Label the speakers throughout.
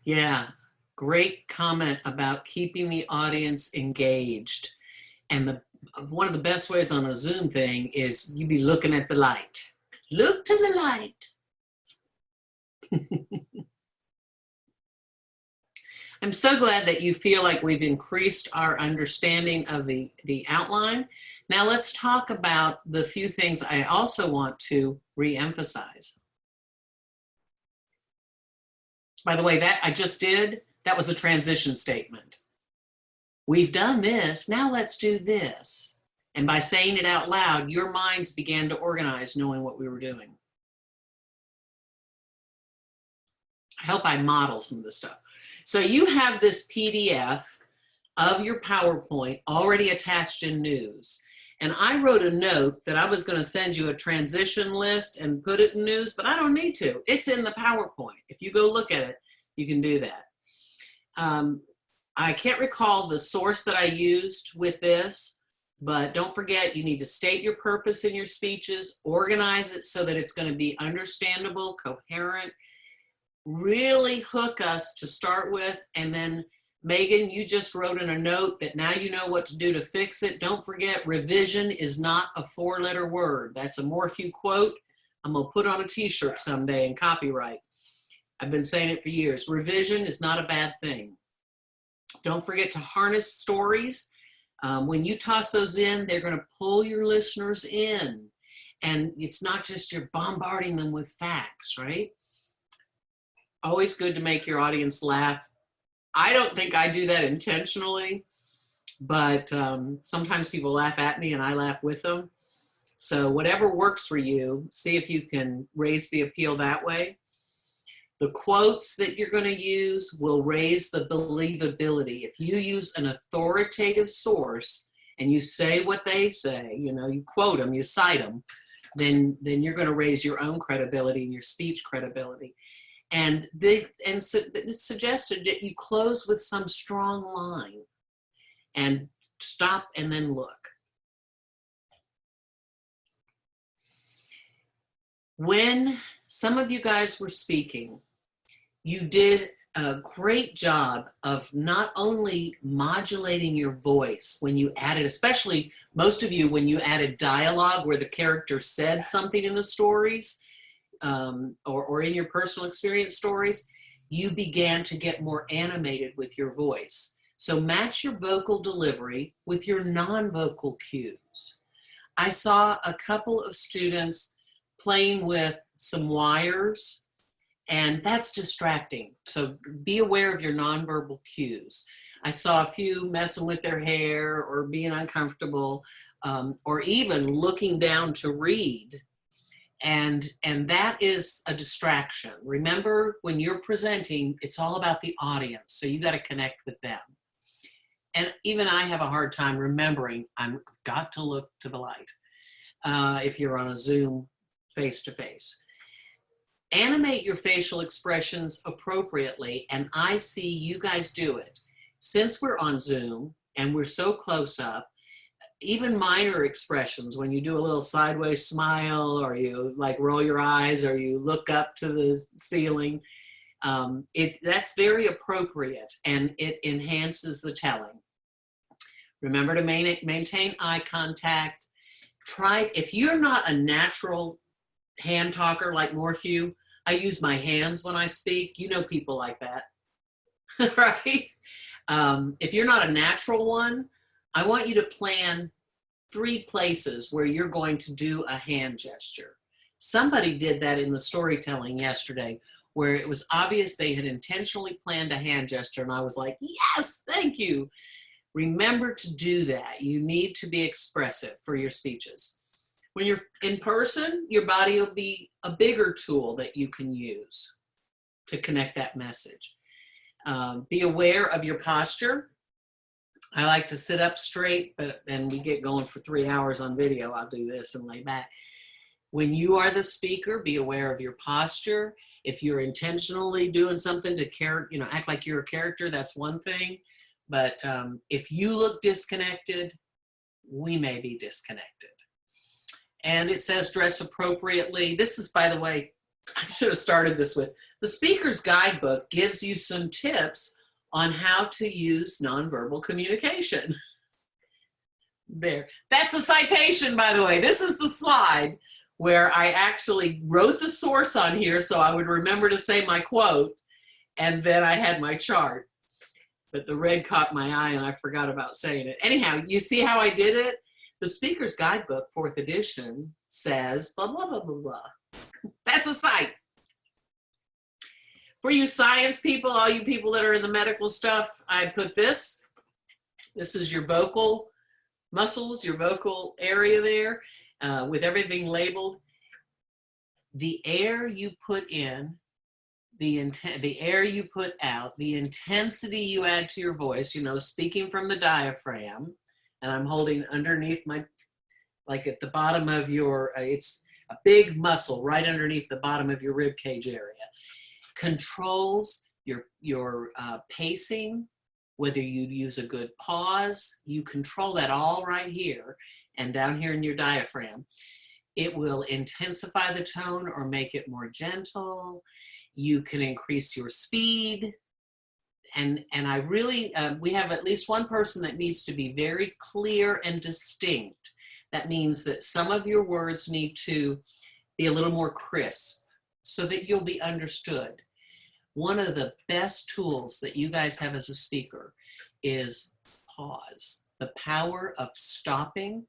Speaker 1: Yeah, great comment about keeping the audience engaged. And one of the best ways on a Zoom thing is you be looking at the light. Look to the light. I'm so glad that you feel like we've increased our understanding of the outline. Now let's talk about the few things I also want to re-emphasize. By the way, that I just did, that was a transition statement. We've done this, now let's do this. And by saying it out loud, your minds began to organize knowing what we were doing. I hope I model some of this stuff. So you have this PDF of your PowerPoint already attached in News. And I wrote a note that I was going to send you a transition list and put it in News, but I don't need to. It's in the PowerPoint. If you go look at it, you can do that. I can't recall the source that I used with this, but don't forget, you need to state your purpose in your speeches, organize it so that it's going to be understandable, coherent, really hook us to start with. And then Megan, you just wrote in a note that now you know what to do to fix it. Don't forget, revision is not a 4-letter word. That's a Morphew quote. I'm going to put on a t-shirt someday and copyright. I've been saying it for years. Revision is not a bad thing. Don't forget to harness stories. When you toss those in, they're going to pull your listeners in. And it's not just you're bombarding them with facts, right? Always good to make your audience laugh. I don't think I do that intentionally, but sometimes people laugh at me and I laugh with them. So whatever works for you, see if you can raise the appeal that way. The quotes that you're going to use will raise the believability. If you use an authoritative source and you say what they say, you know, you quote them, you cite them, then you're going to raise your own credibility and your speech credibility. And it's suggested that you close with some strong line and stop and then look. When some of you guys were speaking, you did a great job of not only modulating your voice when you added, especially most of you, when you added dialogue where the character said something in the stories, or in your personal experience stories, you began to get more animated with your voice. So match your vocal delivery with your non-vocal cues. I saw a couple of students playing with some wires, and that's distracting. So be aware of your nonverbal cues. I saw a few messing with their hair or being uncomfortable, or even looking down to read. And that is a distraction. Remember, when you're presenting, it's all about the audience. So you got to connect with them. And even I have a hard time remembering I've got to look to the light if you're on a Zoom face-to-face. Animate your facial expressions appropriately, and I see you guys do it. Since we're on Zoom and we're so close up, even minor expressions, when you do a little sideways smile, or you like roll your eyes, or you look up to the ceiling, that's very appropriate, and it enhances the telling. Remember to maintain eye contact. Try, if you're not a natural hand talker like Morphew, I use my hands when I speak. You know people like that, right? If you're not a natural one, I want you to plan 3 places where you're going to do a hand gesture. Somebody did that in the storytelling yesterday, where it was obvious they had intentionally planned a hand gesture, and I was like, yes, thank you. Remember to do that. You need to be expressive for your speeches. When you're in person, your body will be a bigger tool that you can use to connect that message. Be aware of your posture. I like to sit up straight, but then we get going for 3 hours on video. I'll do this and lay back. When you are the speaker, be aware of your posture. If you're intentionally doing something to act like you're a character, that's one thing. But if you look disconnected, we may be disconnected. And it says dress appropriately. This is, by the way, I should have started this with, the speaker's guidebook gives you some tips on how to use nonverbal communication. There. That's a citation, by the way. This is the slide where I actually wrote the source on here so I would remember to say my quote, and then I had my chart. But the red caught my eye and I forgot about saying it. Anyhow, you see how I did it? The Speaker's Guidebook, 4th edition, says blah, blah, blah, blah, blah. That's a cite. For you science people, all you people that are in the medical stuff, I put this. This is your vocal muscles, your vocal area there, with everything labeled. The air you put in, the air you put out, the intensity you add to your voice, you know, speaking from the diaphragm, and I'm holding underneath my, like at the bottom of your, it's a big muscle right underneath the bottom of your rib cage area, controls your pacing, whether you use a good pause, you control that all right here and down here in your diaphragm. It will intensify the tone or make it more gentle. You can increase your speed. And I really, we have at least one person that needs to be very clear and distinct. That means that some of your words need to be a little more crisp so that you'll be understood. One of the best tools that you guys have as a speaker is pause. The power of stopping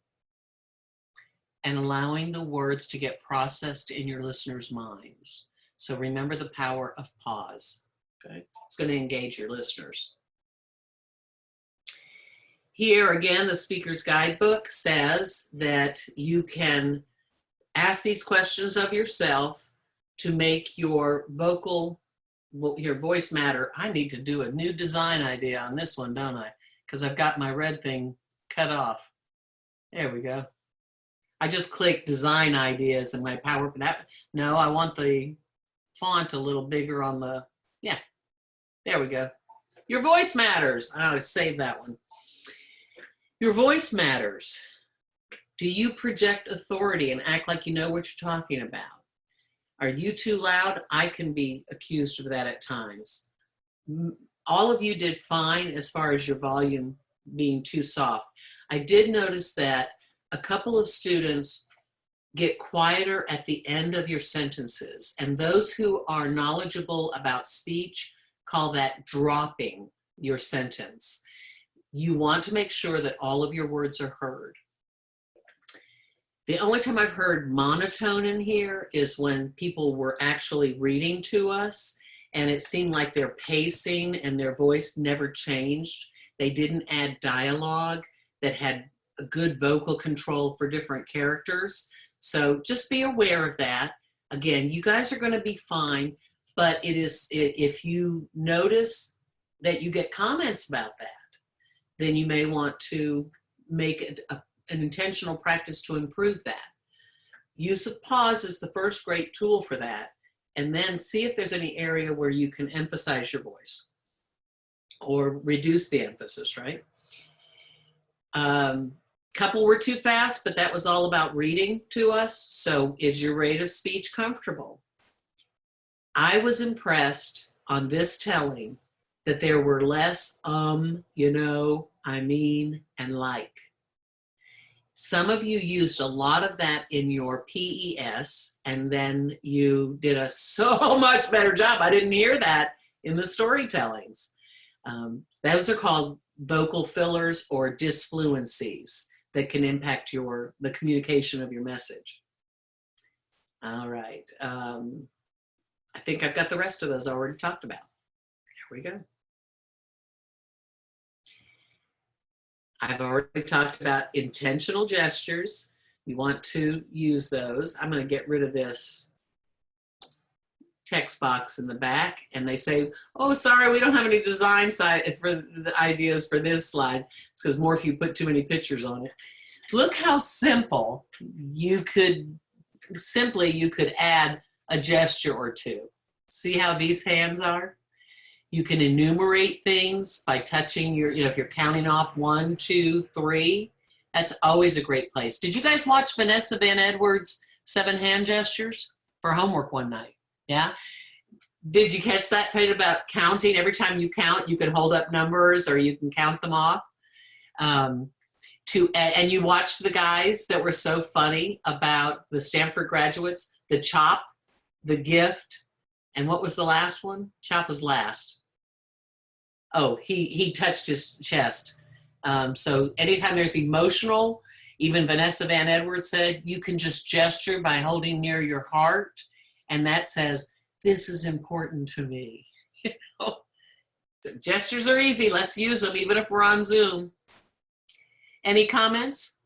Speaker 1: and allowing the words to get processed in your listeners' minds. So remember the power of pause. Okay? It's going to engage your listeners. Here again, the Speaker's Guidebook says that you can ask these questions of yourself to make your your voice matter. I need to do a new design idea on this one, don't I? Because I've got my red thing cut off. There we go. I just clicked design ideas and my power. No, I want the font a little bigger on the, yeah, there we go. Your voice matters. I'll save that one. Your voice matters. Do you project authority and act like you know what you're talking about? Are you too loud? I can be accused of that at times. All of you did fine as far as your volume being too soft. I did notice that a couple of students get quieter at the end of your sentences, and those who are knowledgeable about speech call that dropping your sentence. You want to make sure that all of your words are heard. The only time I've heard monotone in here is when people were actually reading to us and it seemed like their pacing and their voice never changed. They didn't add dialogue that had a good vocal control for different characters. So just be aware of that. Again, you guys are going to be fine, but if you notice that you get comments about that, then you may want to make it an intentional practice to improve that. Use of pause is the first great tool for that. And then see if there's any area where you can emphasize your voice or reduce the emphasis, right? Couple were too fast, but that was all about reading to us. So is your rate of speech comfortable? I was impressed on this telling that there were less you know, I mean, and like. Some of you used a lot of that in your PES, and then you did a so much better job. I didn't hear that in the storytellings. Those are called vocal fillers or disfluencies that can impact the communication of your message. All right. I think I've got the rest of those already talked about. There we go. I've already talked about intentional gestures. You want to use those. I'm going to get rid of this text box in the back. And they say, oh, sorry, we don't have any design for the ideas for this slide. It's because Morphew put too many pictures on it. Look how simple you could add a gesture or two. See how these hands are? You can enumerate things by touching if you're counting off 1, 2, 3, that's always a great place. Did you guys watch Vanessa Van Edwards' 7 hand gestures for homework one night? Yeah. Did you catch that bit about counting? Every time you count, you can hold up numbers or you can count them off. And you watched the guys that were so funny about the Stanford graduates, the chop, the gift, and what was the last one? Chop was last. Oh, he touched his chest. So anytime there's emotional, even Vanessa Van Edwards said, you can just gesture by holding near your heart. And that says, this is important to me. So gestures are easy. Let's use them, even if we're on Zoom. Any comments?